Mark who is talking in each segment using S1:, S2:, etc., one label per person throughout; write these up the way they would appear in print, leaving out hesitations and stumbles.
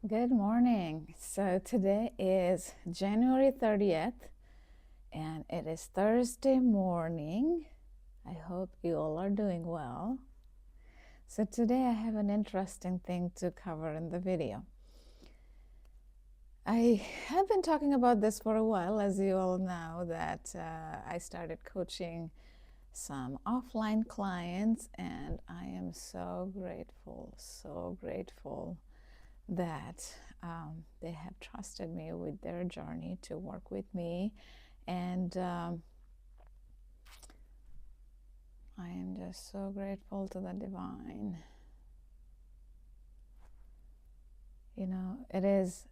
S1: Good morning. So today is January 30th and it is Thursday morning. I hope you all are doing well. So today I have an interesting thing to cover in the video. I have been talking about this for a while, as you all know, that I started coaching some offline clients, and I am so grateful that they have trusted me with their journey to work with me. And I am just so grateful to the divine. You know, it is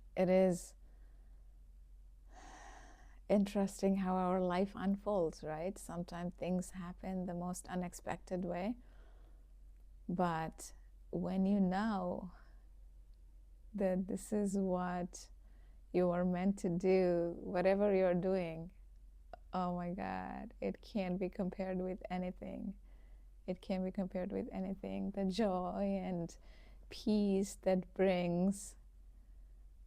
S1: interesting how our life unfolds, right? Sometimes things happen the most unexpected way. But when you know that this is what you are meant to do, whatever you're doing, oh my God, it can't be compared with anything. It can't be compared with anything. The joy and peace that brings,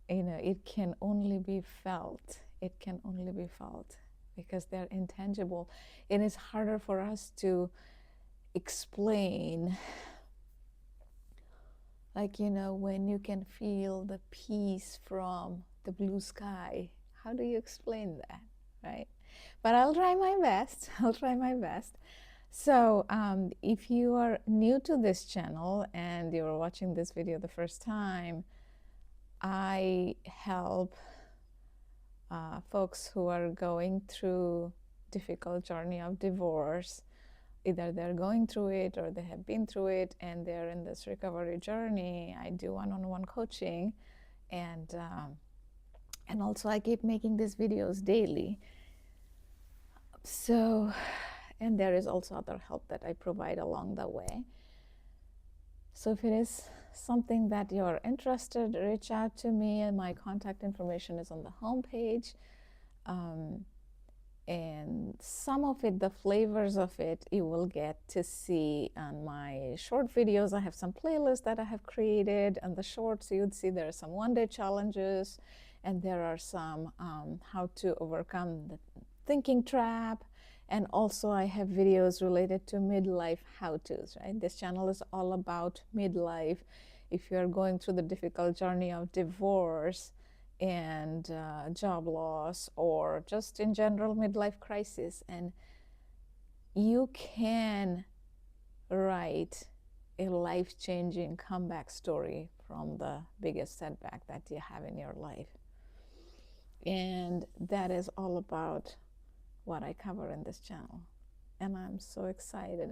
S1: it can only be felt. It can only be felt because they're intangible. It is harder for us to explain. Like, when you can feel the peace from the blue sky, how do you explain that, right? But I'll try my best. I'll try my best. So if you are new to this channel and you're watching this video the first time, I help folks who are going through difficult journey of divorce. Either they're going through it or they have been through it and they're in this recovery journey. I do one-on-one coaching, and also I keep making these videos daily. So, and there is also other help that I provide along the way. So if it is something that you're interested, reach out to me, and my contact information is on the homepage. And some of it, the flavors of it, you will get to see on my short videos. I have some playlists that I have created, and the shorts you'd see there are some one-day challenges, and there are some how to overcome the thinking trap. And also I have videos related to midlife how-tos, right? This channel is all about midlife. If you're going through the difficult journey of divorce and job loss, or just in general midlife crisis, and you can write a life-changing comeback story from the biggest setback that you have in your life. And that is all about what I cover in this channel. And I'm so excited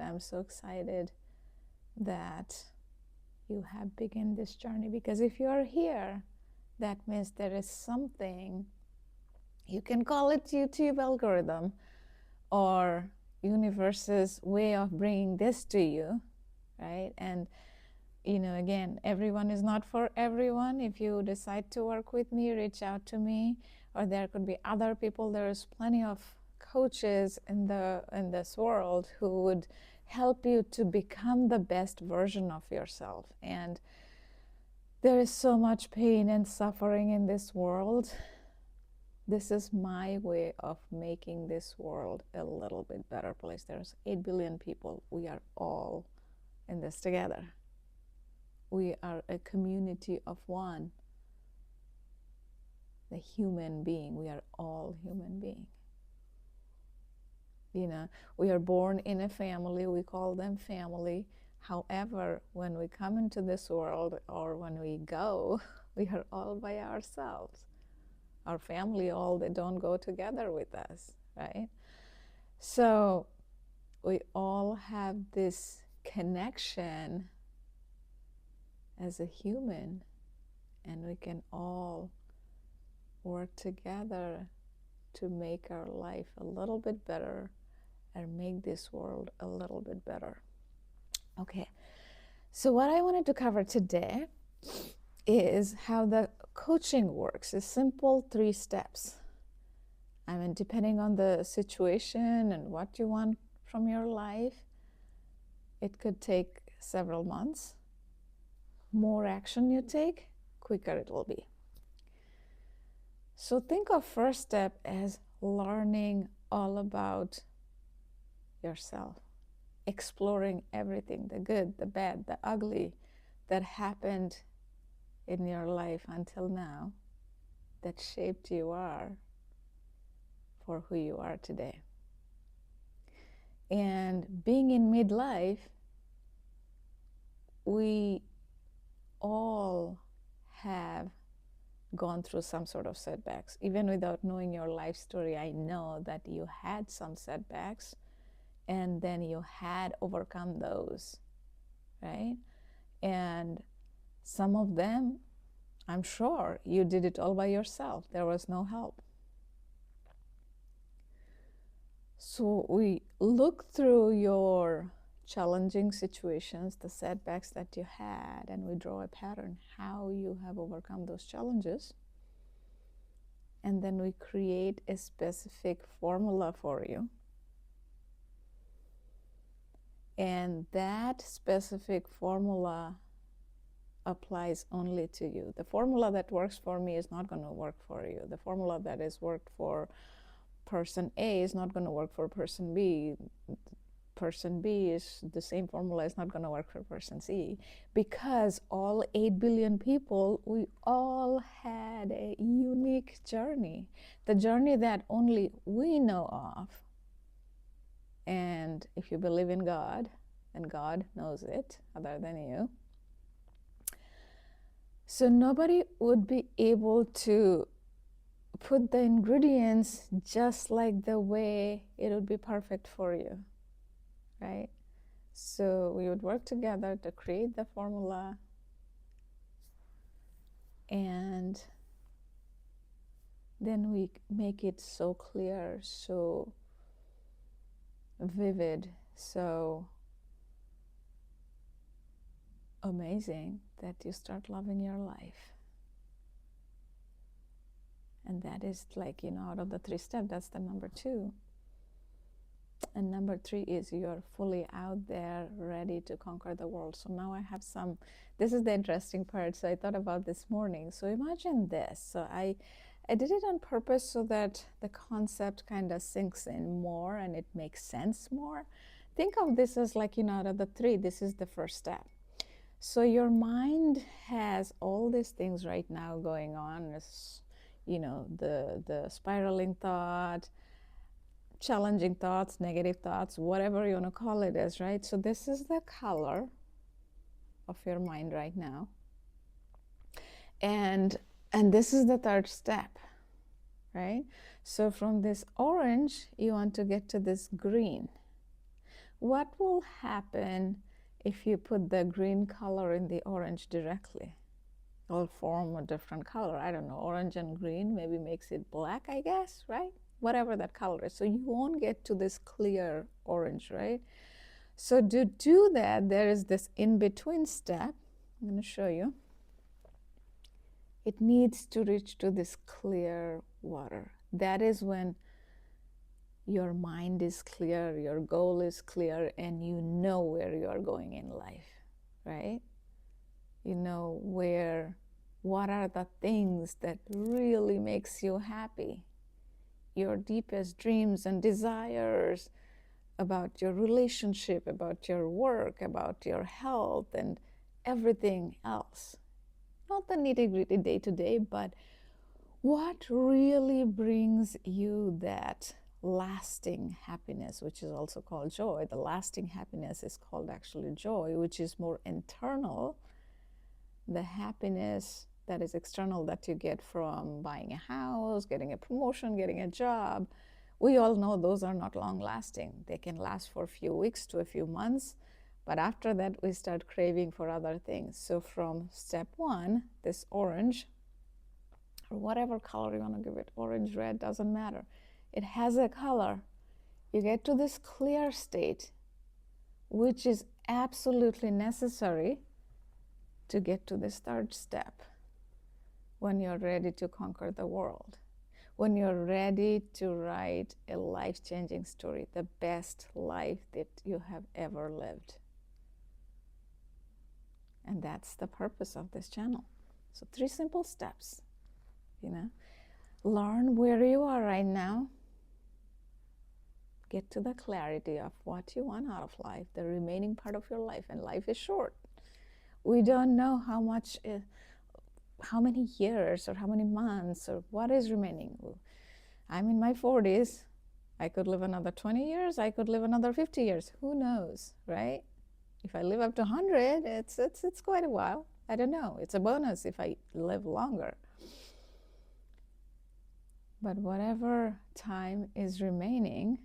S1: that you have begun this journey, because if you are here, that means there is something, you can call it YouTube algorithm or universe's way of bringing this to you, right? And again, everyone is not for everyone. If you decide to work with me, reach out to me, or there could be other people. There's plenty of coaches in this world who would help you to become the best version of yourself. And there is so much pain and suffering in this world. This is my way of making this world a little bit better place. There's 8 billion people. We are all in this together. We are a community of one. The human being. We are all human beings. We are born in a family. We call them family. However, when we come into this world, or when we go, we are all by ourselves. Our family, they don't go together with us, right? So we all have this connection as a human, and we can all work together to make our life a little bit better and make this world a little bit better. Okay, so what I wanted to cover today is how the coaching works. A simple 3 steps. I mean, depending on the situation and what you want from your life, it could take several months. More action you take, quicker it will be. So think of first step as learning all about yourself, exploring everything, the good, the bad, the ugly that happened in your life until now that shaped you are for who you are today. And being in midlife, we all have gone through some sort of setbacks. Even without knowing your life story, I know that you had some setbacks and then you had overcome those, right? And some of them, I'm sure you did it all by yourself. There was no help. So we look through your challenging situations, the setbacks that you had, and we draw a pattern how you have overcome those challenges. And then we create a specific formula for you. And that specific formula applies only to you. The formula that works for me is not going to work for you. The formula that is worked for person A is not going to work for person B. Person B is the same formula is not going to work for person C, because all 8 billion people, we all had a unique journey, the journey that only we know of. And if you believe in God, then God knows it other than you. So nobody would be able to put the ingredients just like the way it would be perfect for you, right? So we would work together to create the formula, and then we make it so clear, so vivid, so amazing that you start loving your life. And that is like, out of the 3 steps, that's the number 2. And number 3 is you're fully out there ready to conquer the world. So now I have this is the interesting part. So I thought about this morning. So imagine this. So I did it on purpose so that the concept kind of sinks in more and it makes sense more. Think of this as like, out of the 3, this is the first step. So your mind has all these things right now going on. It's, the spiraling thought, challenging thoughts, negative thoughts, whatever you want to call it as, right? So this is the color of your mind right now. And this is the 3rd step, right? So from this orange, you want to get to this green. What will happen if you put the green color in the orange directly? It will form a different color. I don't know, orange and green maybe makes it black, I guess, right? Whatever that color is. So you won't get to this clear orange, right? So to do that, there is this in-between step. I'm going to show you. It needs to reach to this clear water. That is when your mind is clear, your goal is clear, and you know where you are going in life, right? You know what are the things that really makes you happy, your deepest dreams and desires about your relationship, about your work, about your health, and everything else. Not the nitty-gritty day-to-day, but what really brings you that lasting happiness, which is also called joy. The lasting happiness is called actually joy, which is more internal. The happiness that is external that you get from buying a house, getting a promotion, getting a job, we all know those are not long lasting. They can last for a few weeks to a few months, but after that we start craving for other things. So from step 1, this orange, or whatever color you want to give it, orange, red, doesn't matter. It has a color. You get to this clear state, which is absolutely necessary to get to this 3rd step, when you're ready to conquer the world, when you're ready to write a life-changing story, the best life that you have ever lived. And that's the purpose of this channel. So 3 simple steps, you know. Learn where you are right now. Get to the clarity of what you want out of life, the remaining part of your life. And life is short. We don't know how many years or how many months or what is remaining. I'm in my 40s. I could live another 20 years. I could live another 50 years. Who knows, right? If I live up to 100, it's quite a while. I don't know. It's a bonus if I live longer. But whatever time is remaining,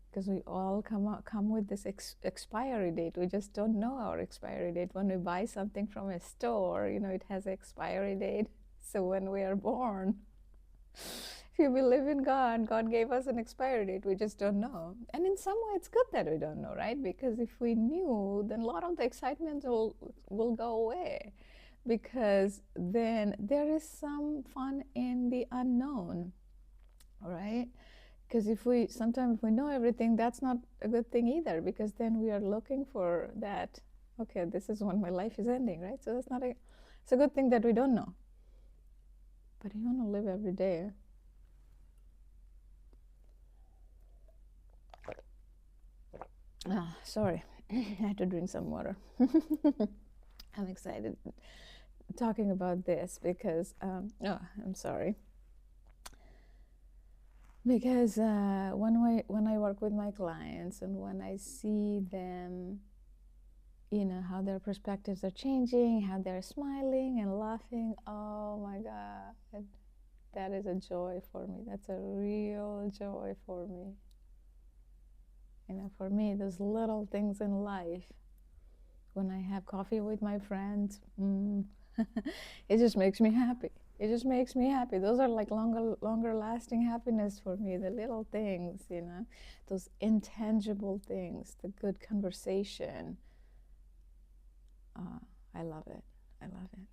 S1: because we all come with this expiry date. We just don't know our expiry date. When we buy something from a store, it has an expiry date. So when we are born, if you believe in God, God gave us an expiry date. We just don't know. And in some way, it's good that we don't know, right? Because if we knew, then a lot of the excitement will go away. Because then there is some fun in the unknown, right? Because sometimes if we know everything, that's not a good thing either, because then we are looking for that, okay, this is when my life is ending, right? So it's a good thing that we don't know. But you want to live every day. Sorry, I had to drink some water. I'm excited talking about this because, I'm sorry. Because when I work with my clients and when I see them, how their perspectives are changing, how they're smiling and laughing, oh my God, that is a joy for me. That's a real joy for me. For me, those little things in life, when I have coffee with my friends, it just makes me happy. It just makes me happy. Those are like longer lasting happiness for me, the little things, those intangible things, the good conversation. I love it. I love it.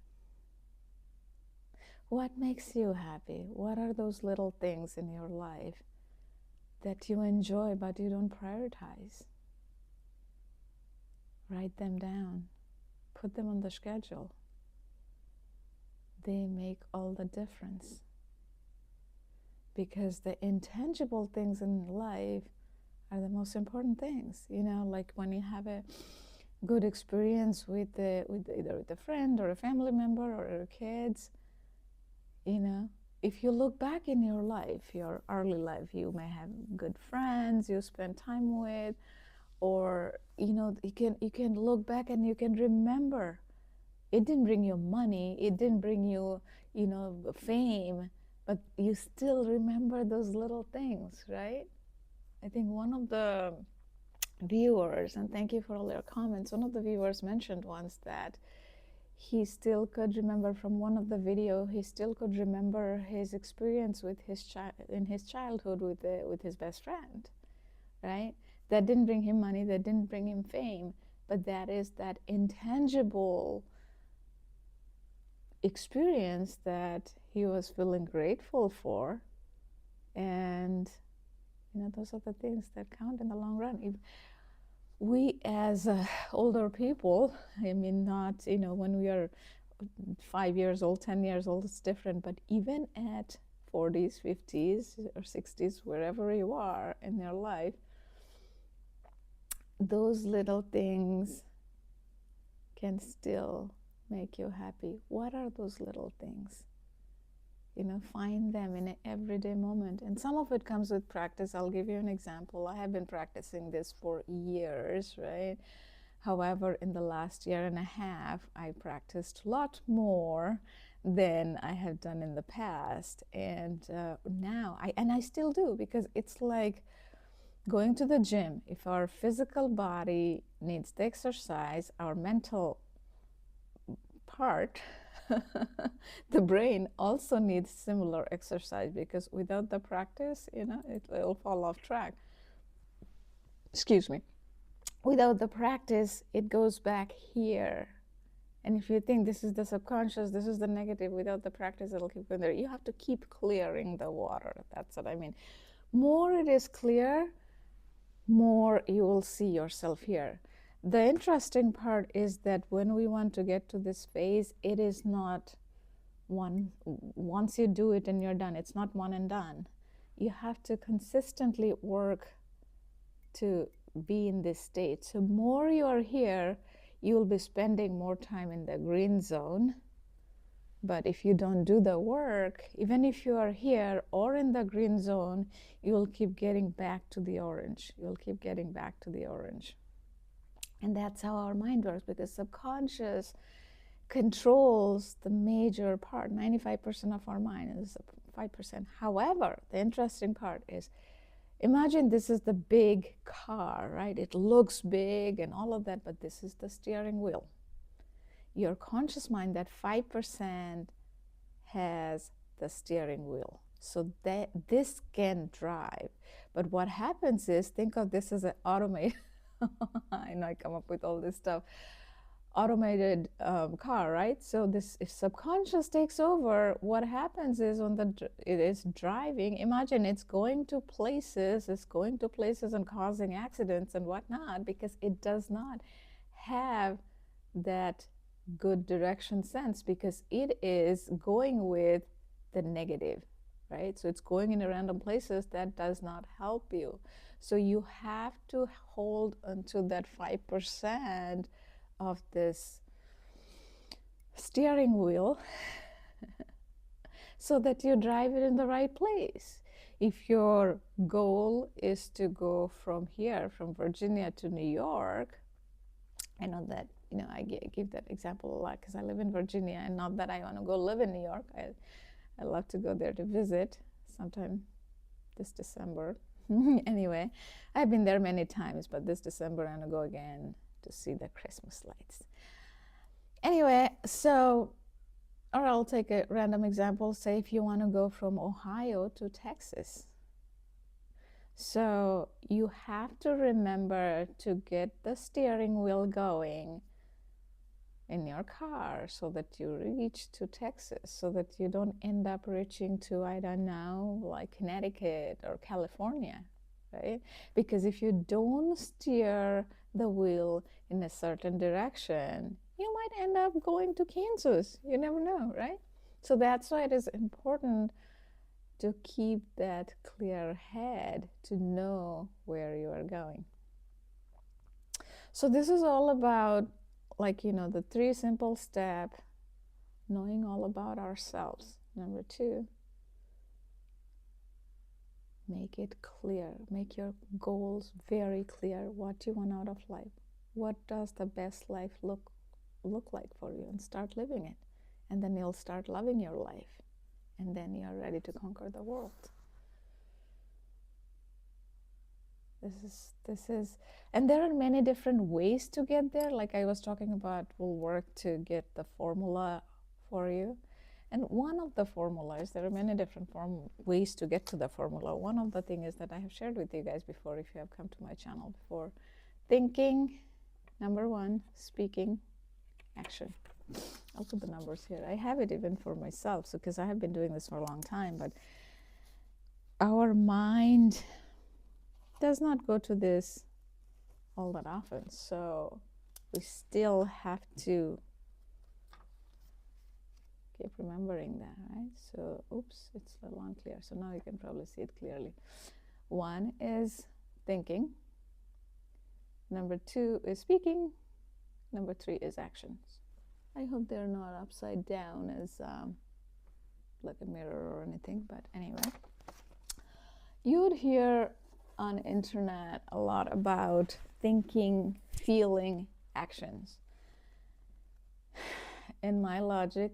S1: What makes you happy? What are those little things in your life that you enjoy but you don't prioritize? Write them down. Put them on the schedule. They make all the difference. Because the intangible things in life are the most important things. Like when you have a good experience with either with a friend or a family member or your kids, if you look back in your life, your early life, you may have good friends you spend time with, or you can look back and you can remember. It didn't bring you money, it didn't bring you fame, but you still remember those little things, right? I think one of the viewers, and thank you for all your comments, one of the viewers mentioned once that he still could remember from one of the video, he still could remember his experience with in his childhood with his best friend, right? That didn't bring him money, that didn't bring him fame, but that is that intangible experience that he was feeling grateful for. And those are the things that count in the long run. If we as older people, not when we are 5 years old, 10 years old, it's different, but even at 40s, 50s, or 60s, wherever you are in your life, those little things can still make you happy. What are those little things? Find them in an everyday moment. And some of it comes with practice. I'll give you an example. I have been practicing this for years, right? However, in the last year and a half, I practiced a lot more than I have done in the past. And now, I still do, because it's like going to the gym. If our physical body needs the exercise, our mental part, the brain also needs similar exercise, because without the practice, it will fall off track. Excuse me. Without the practice, it goes back here. And if you think this is the subconscious, this is the negative, without the practice, it'll keep going there. You have to keep clearing the water. That's what I mean. More it is clear, more you will see yourself here. The interesting part is that when we want to get to this phase, it is not once you do it and you're done. It's not one and done. You have to consistently work to be in this state. So more you are here, you will be spending more time in the green zone. But if you don't do the work, even if you are here or in the green zone, you will keep getting back to the orange. You'll keep getting back to the orange. And that's how our mind works, because subconscious controls the major part. 95% of our mind is 5%. However, the interesting part is, imagine this is the big car, right? It looks big and all of that, but this is the steering wheel. Your conscious mind, that 5%, has the steering wheel. So that this can drive. But what happens is, think of this as an automated, I know I come up with all this stuff, automated car, right? So this, if subconscious takes over, what happens is it is driving, imagine it's going to places and causing accidents and whatnot, because it does not have that good direction sense, because it is going with the negative, right? So it's going in random places that does not help you. So you have to hold onto that 5% of this steering wheel so that you drive it in the right place. If your goal is to go from here, from Virginia to New York, I know that, I give that example a lot because I live in Virginia, and not that I want to go live in New York. I love to go there to visit sometime this December. Anyway, I've been there many times, but this December I'm going to go again to see the Christmas lights. Anyway, so, or I'll take a random example. Say if you want to go from Ohio to Texas. So you have to remember to get the steering wheel going in your car so that you reach to Texas, so that you don't end up reaching to, I don't know, like Connecticut or California, right? Because if you don't steer the wheel in a certain direction, you might end up going to Kansas. You never know, right? So that's why it is important to keep that clear head, to know where you are going. So this is all about, like, the 3 simple steps, knowing all about ourselves. Number 2, make it clear. Make your goals very clear, what you want out of life. What does the best life look like for you? And start living it. And then you'll start loving your life. And then you're ready to conquer the world. This is, and there are many different ways to get there. Like I was talking about, we'll work to get the formula for you. And one of the formulas, there are many different ways to get to the formula. One of the things is that I have shared with you guys before, if you have come to my channel before. Thinking, number 1, speaking, action. I'll put the numbers here. I have it even for myself, so because I have been doing this for a long time, but our mind does not go to this all that often, so we still have to keep remembering that, right? So, oops, it's a little unclear. So now you can probably see it clearly. 1 is thinking. Number 2 is speaking. Number 3 is actions. I hope they're not upside down as like a mirror or anything, but anyway. You would hear on internet a lot about thinking, feeling, actions. In my logic,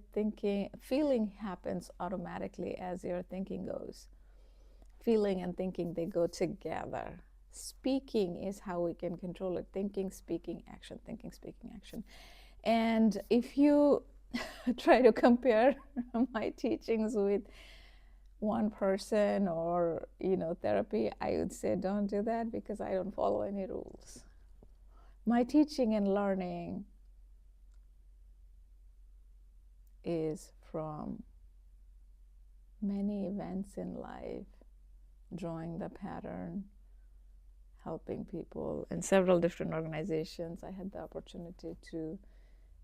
S1: feeling happens automatically as your thinking goes. Feeling and thinking, they go together. Speaking is how we can control it. Thinking, speaking, action, thinking, speaking, action. And if you try to compare my teachings with one person or, therapy, I would say don't do that, because I don't follow any rules. My teaching and learning is from many events in life, drawing the pattern, helping people in several different organizations. I had the opportunity to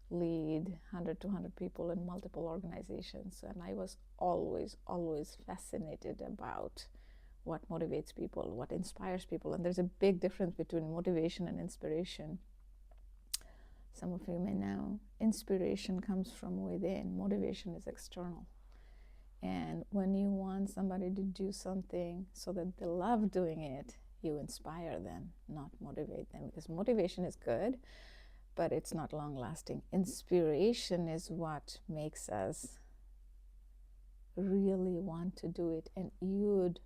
S1: lead 100 to 200 people in multiple organizations, and I was always fascinated about what motivates people, what inspires people. And there's a big difference between motivation and inspiration. Some of you may know inspiration comes from within, motivation is external. And when you want somebody to do something so that they love doing it, you inspire them, not motivate them, because motivation is good, but it's not long lasting. Inspiration is what makes us really want to do it. And you'd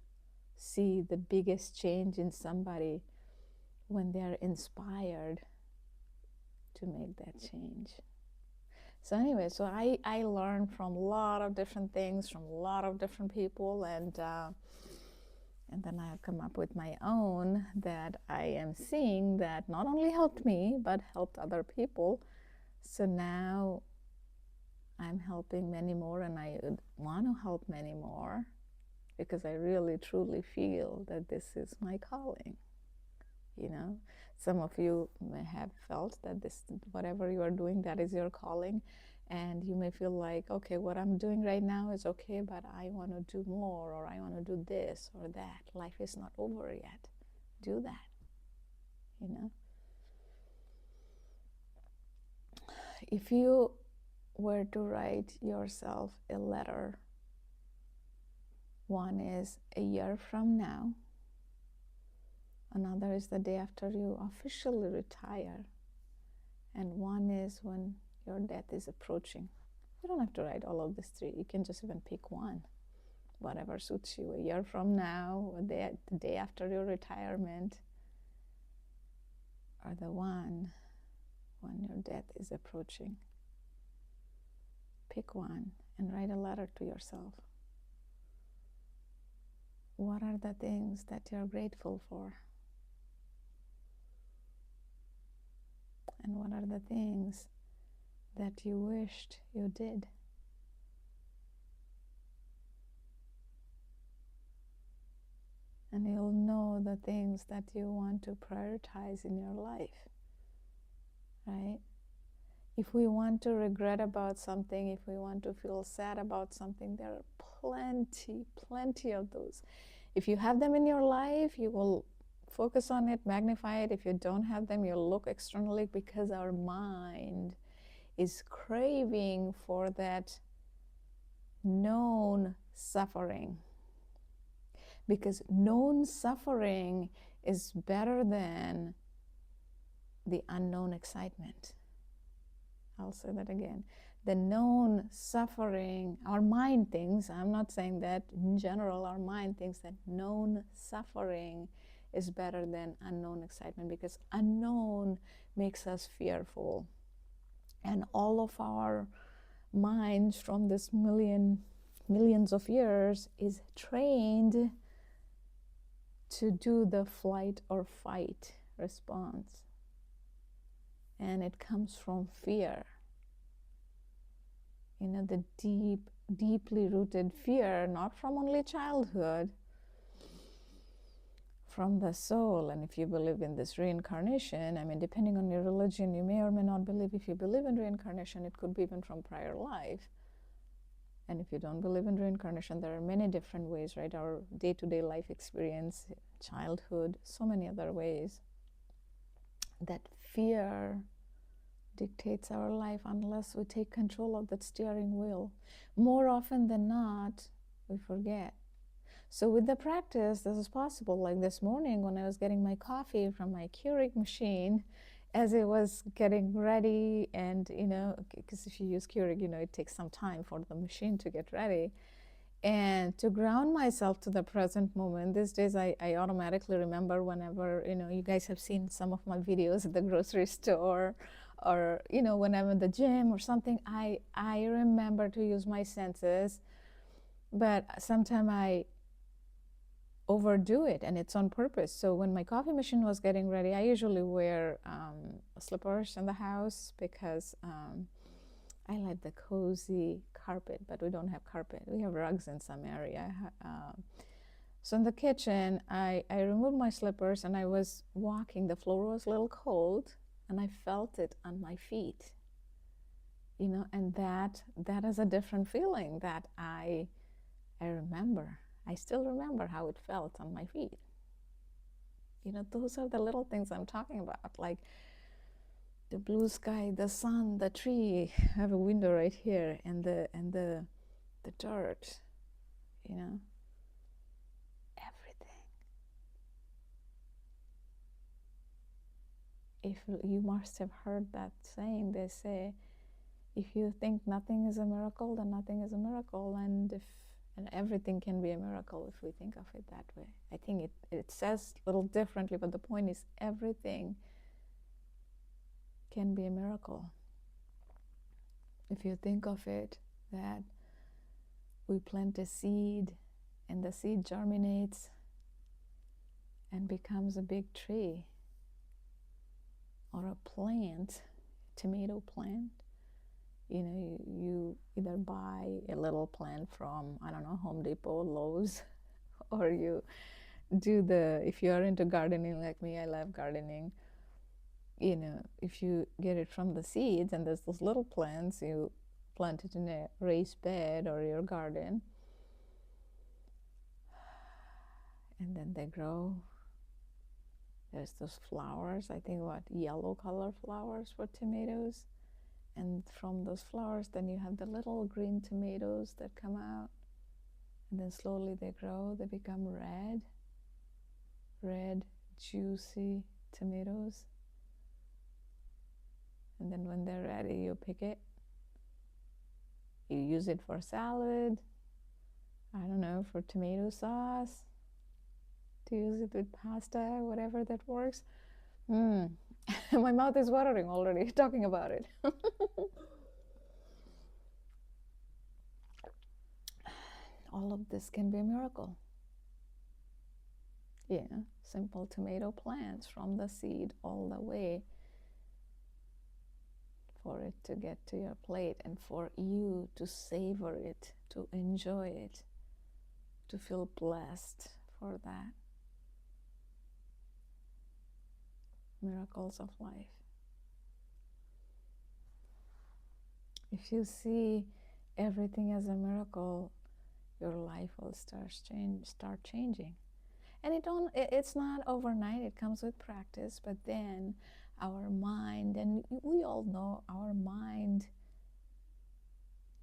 S1: see the biggest change in somebody when they're inspired to make that change. So anyway, so I learned from a lot of different things from a lot of different people, and then I have come up with my own that I am seeing that not only helped me but helped other people. So now I'm helping many more, and I want to help many more because I really truly feel that this is my calling. You know, some of you may have felt that this, whatever you are doing, that is your calling, and you may feel like, okay, what I'm doing right now is okay, but I want to do more, or I want to do this or that. Life is not over yet. Do that, you know. If you were to write yourself a letter, one is a year from now, another is the day after you officially retire, and one is when your death is approaching. You don't have to write all of these three. You can just even pick one, whatever suits you. A year from now, or the day after your retirement, or the one when your death is approaching. Pick one and write a letter to yourself. What are the things that you're grateful for? And what are the things that you wished you did? And you'll know the things that you want to prioritize in your life, right? If we want to regret about something, if we want to feel sad about something, there are plenty of those. If you have them in your life, you will focus on it, magnify it. If you don't have them, you'll look externally, because our mind is craving for that known suffering. Because known suffering is better than the unknown excitement. I'll say that again. The known suffering, our mind thinks, I'm not saying that in general, our mind thinks that known suffering is better than unknown excitement, because unknown makes us fearful. And all of our minds from this millions of years is trained to do the flight or fight response. And it comes from fear. You know, the deeply rooted fear, not from only childhood, from the soul. And if you believe in this reincarnation, I mean, depending on your religion, you may or may not believe. If you believe in reincarnation, it could be even from prior life. And if you don't believe in reincarnation, there are many different ways, right? Our day-to-day life experience, childhood, so many other ways. That fear dictates our life unless we take control of that steering wheel. More often than not, we forget. So with the practice, this is possible. Like this morning when I was getting my coffee from my Keurig machine, as it was getting ready, and you know, because if you use Keurig, you know, it takes some time for the machine to get ready. And to ground myself to the present moment, these days I automatically remember whenever, you know, you guys have seen some of my videos at the grocery store, or, you know, when I'm in the gym or something, I remember to use my senses, but sometimes I overdo it, and it's on purpose. So when my coffee machine was getting ready, I usually wear slippers in the house, because I like the cozy carpet, but we don't have carpet. We have rugs in some area. So in the kitchen, I removed my slippers, and I was walking. The floor was a little cold, and I felt it on my feet. and that is a different feeling that I remember. I still remember how it felt on my feet. Those are the little things I'm talking about, like the blue sky, the sun, the tree. I have a window right here, and the dirt, everything. If you must have heard that saying, they say, if you think nothing is a miracle, then nothing is a miracle, and everything can be a miracle if we think of it that way. I think it says a little differently, but the point is everything can be a miracle. If you think of it that we plant a seed and the seed germinates and becomes a big tree, or a plant, tomato plant, you either buy a little plant from, I don't know, Home Depot, Lowe's, or you do if you are into gardening like me, I love gardening, if you get it from the seeds, and there's those little plants, you plant it in a raised bed or your garden, and then they grow. There's those flowers, I think yellow color flowers for tomatoes, and from those flowers then you have the little green tomatoes that come out, and then slowly they grow, they become red juicy tomatoes, and then when they're ready you pick it, you use it for salad, I don't know, for tomato sauce, to use it with pasta, whatever that works. My mouth is watering already talking about it. All of this can be a miracle. Simple tomato plants from the seed all the way for it to get to your plate, and for you to savor it, to enjoy it, to feel blessed for that. Miracles of life. If you see everything as a miracle, your life will start changing. And it's not overnight, it comes with practice, but then our mind, and we all know our mind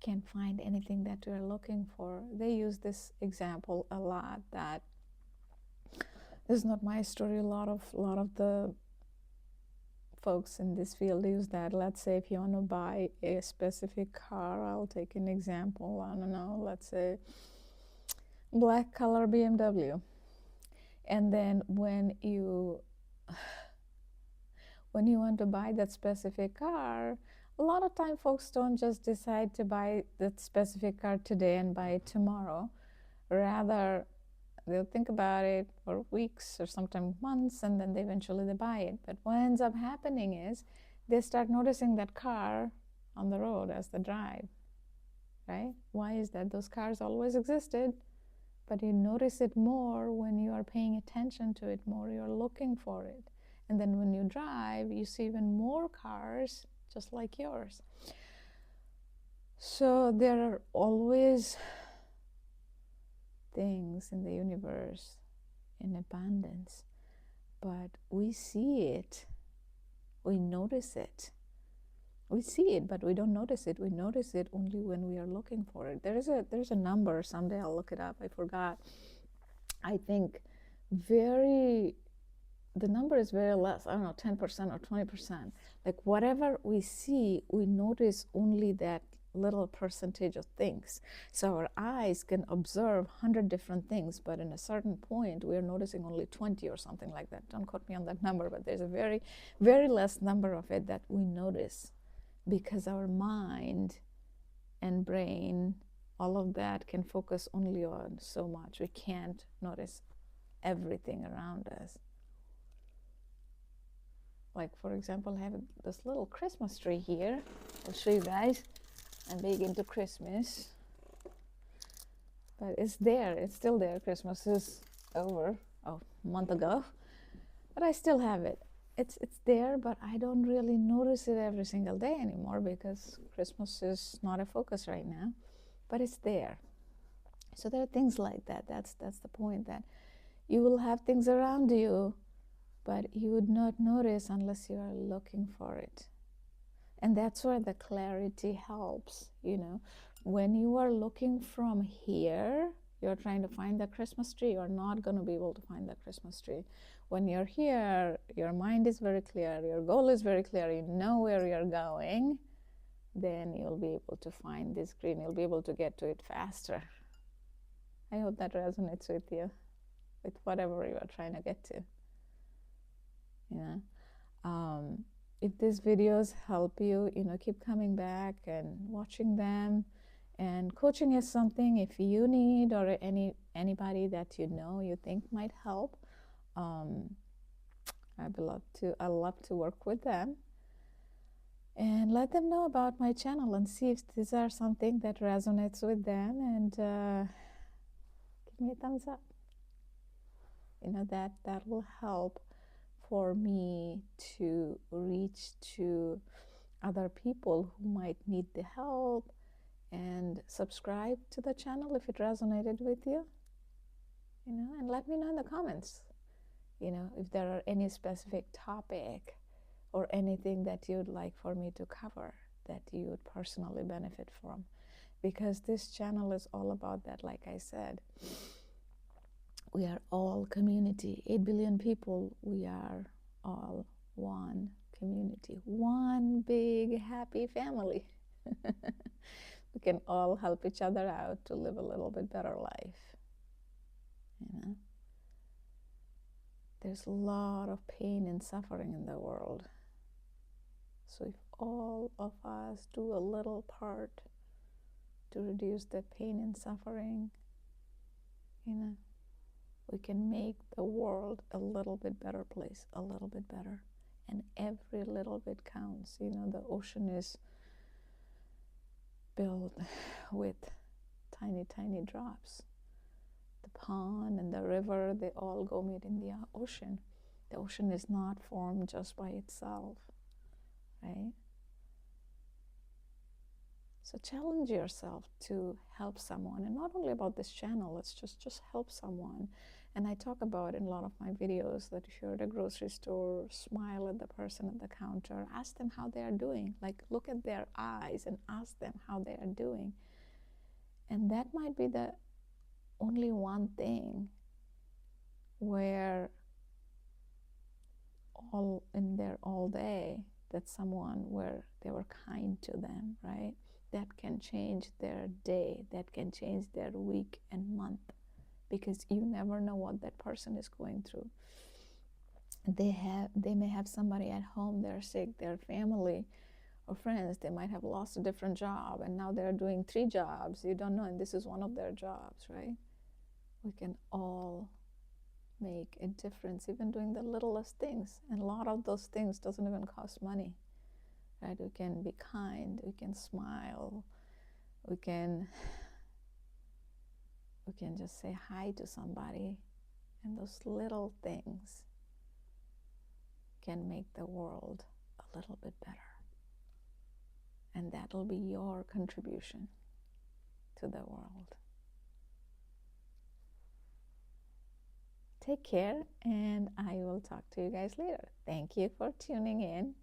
S1: can find anything that we're looking for. They use this example a lot, that this is not my story, a lot of the folks in this field use that. Let's say if you want to buy a specific car, I'll take an example, I don't know, let's say black color BMW. And then when you want to buy that specific car, a lot of time folks don't just decide to buy that specific car today and buy it tomorrow. Rather, they'll think about it for weeks or sometimes months, and then eventually they buy it. But what ends up happening is they start noticing that car on the road as they drive, right? Why is that? Those cars always existed, but you notice it more when you are paying attention to it more, you're looking for it. And then when you drive, you see even more cars just like yours. So there are always things in the universe in abundance, but we see it, we notice it. We see it, but we don't notice it. We notice it only when we are looking for it. There's a number, someday I'll look it up, I forgot. I think the number is very less, I don't know, 10% or 20%. Like whatever we see, we notice only that little percentage of things. So our eyes can observe 100 different things, but in a certain point we are noticing only 20 or something like that. Don't quote me on that number, but there's a very, very less number of it that we notice, because our mind and brain, all of that can focus only on so much. We can't notice everything around us. Like, for example, I have this little Christmas tree here. I'll show you guys. I'm big into Christmas. But it's there. It's still there. Christmas is over a month ago. But I still have it. it's there, but I don't really notice it every single day anymore because Christmas is not a focus right now, but it's there. So there are things like that. That's the point, that you will have things around you, but you would not notice unless you are looking for it. And that's where the clarity helps, When you are looking from here, you're trying to find the Christmas tree, you're not going to be able to find the Christmas tree. When you're here, your mind is very clear, your goal is very clear, you know where you're going, then you'll be able to find this green, you'll be able to get to it faster. I hope that resonates with you, with whatever you are trying to get to. If these videos help you, keep coming back and watching them. And coaching is something, if you need, or anybody that you think might help, I love to work with them and let them know about my channel and see if these are something that resonates with them, and give me a thumbs up. That will help for me to reach to other people who might need the help, and subscribe to the channel if it resonated with you, and let me know in the comments, if there are any specific topic or anything that you'd like for me to cover that you would personally benefit from, because this channel is all about that. Like I said, we are all community, 8 billion people. We are all one community, one big happy family. We can all help each other out to live a little bit better life. There's a lot of pain and suffering in the world. So if all of us do a little part to reduce the pain and suffering, we can make the world a little bit better place, a little bit better. And every little bit counts. The ocean is built with tiny, tiny drops. The pond and the river, they all go meet in the ocean. The ocean is not formed just by itself, right? So challenge yourself to help someone. And not only about this channel, it's just help someone. And I talk about in a lot of my videos that if you're at a grocery store, smile at the person at the counter, ask them how they are doing. Like, look at their eyes and ask them how they are doing. And that might be the only one thing where all in there all day, that someone where they were kind to them, right? That can change their day, that can change their week and month, because you never know what that person is going through. They may have somebody at home, they're sick, their family or friends, they might have lost a different job and now they're doing 3 jobs. You don't know, and this is one of their jobs, right? We can all make a difference, even doing the littlest things. And a lot of those things doesn't even cost money, right? We can be kind, we can smile, we can just say hi to somebody, and those little things can make the world a little bit better. And that'll be your contribution to the world. Take care, and I will talk to you guys later. Thank you for tuning in.